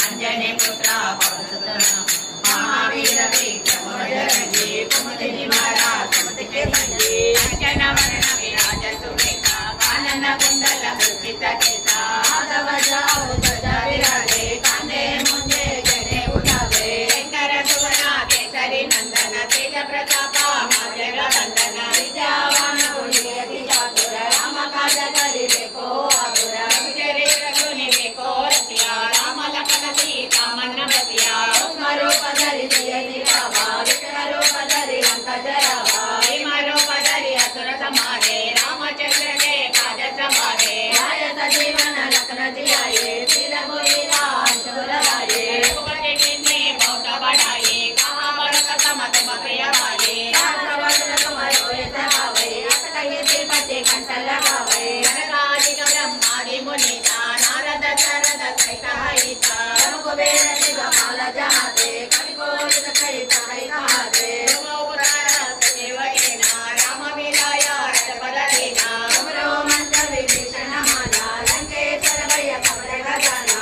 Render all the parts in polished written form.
अंजनी पुत्र महावीर विक्रम बजरंगी कुमति निवार सुमति के संगी अंजन वर्ण विराज सुरेखा कानन कुंडल हर्षित केसा माधव जाओ ध्वजा विराजे कांधे मुंजे गणे उठावे शंकर सुवर्ण केसरी नंदन तेज प्रताप जग वंदन विद्यावान गुणी चातुर राम काज करिबे को आतुर विजय रघुनि को रसिया राम लखन सीता मन बसिया रूप धरि जयति बाबा विकल रूप धरि लंक जरावा भीम रूप धरि असुर संहारे रामचंद्र के काज संभाले रायत जीवन लखन जियाए तिल बुलिरा अंशुर लाए रघुपति किन्नी बहुत बढ़ाए कहा बरस समत प्रिय भाई राघवन तुम्हारो हितवावे असकहि श्रीपति कंठ लगावे जनकादिक ब्रह्मादि मुनीता नारद शरद सहित हिता कुबेर दिगपाल जहाते कवि कोविद कहित है कहाते राम विलाया रजपद दीना तुमरो मंत्र विभीषण माना लंकेश्वर भय कमल खजाना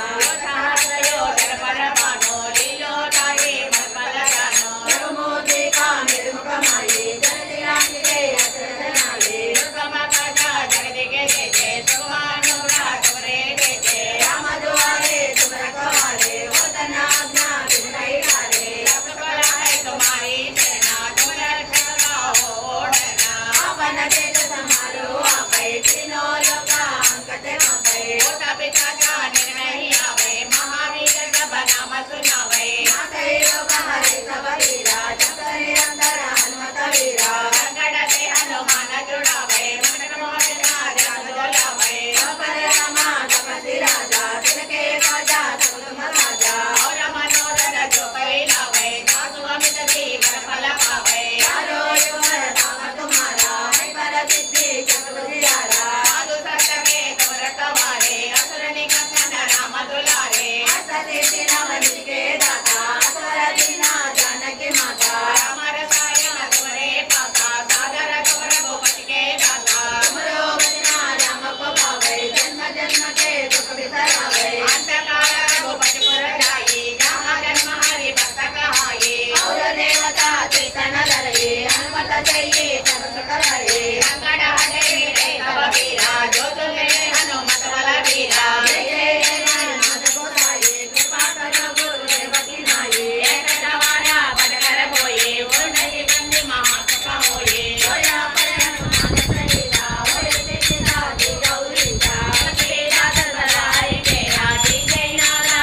योधर पर बानो लीलो ताहि मलपल जानो रघुमूर्ति का निर्मुख माये जगति रानी के असुर जनाले दुर्गम कथा जगति के जेते सुभानुरा तुमरे देते राम दुआरे तुम रखवारे होतन आज्ञा बिन नहीं हारे सब बल है तुम्हारी सेना तुम रक्षक हो डरना अपन तेज समारो आपै तीनों लोका अंकत कांपै होता पिता का निर्णय आवे महावीर जब नाम सुनावे नाथै लोक हरे सब वीरा जगत निरंतर हनुमत वीरा संकट से हनुमान जुड़ावे मन मोहन जग डोलावे अपर रामा तपस्वी राजा तिनके काजा तुम राजा और मनोरथ जो कोई लावे सासु अमित जीवन फल पावे चारो युग धाम तुम्हारा है पर सिद्धि चतुर्दियारा साधु संत के तुम रखवारे असुर निकंदन राम दुलारे असति नवनीत के दाता असुर दीना जानकी माता राम रसायन तुम्हारे पाता सादर तुम रघुपति के दाता तुमरो भजना राम को पावे जन्म जन्म के दुख बिसरावे अंत काल रघुपति पुर जाई जहाँ जन्म हरि भक्त कहाई और देवता चेतन धरे हनुमत चाहिए सब सुख हरे संकट हटे मिटे सब वीरा जो तुमे हनुमत बल वीरा जय जय हनुमत गोसाई कृपा करो गुरुदेव की नाई एक सवारा बनकर होए वो नहीं बंदी महासुख होए होया पर हनुमान सहिता होए सीता जी गौरीता लक्ष्मी दादर बलाई मेरा जी जय नारा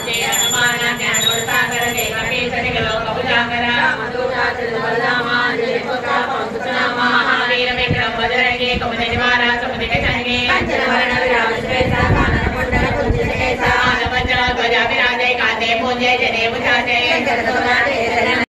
जय हनुमान ज्ञान सागर देव के सरिग लोक उजागर राम दूता बलरामा जय पुत्र पवन महावीर विक्रम बजरंगी कुमति निवार सुमति के संगी कंचन वरण विराज केसा कानन कुंडल कुंचित केसा ध्वजा विराजे कांधे मुंजे जनेऊ साजे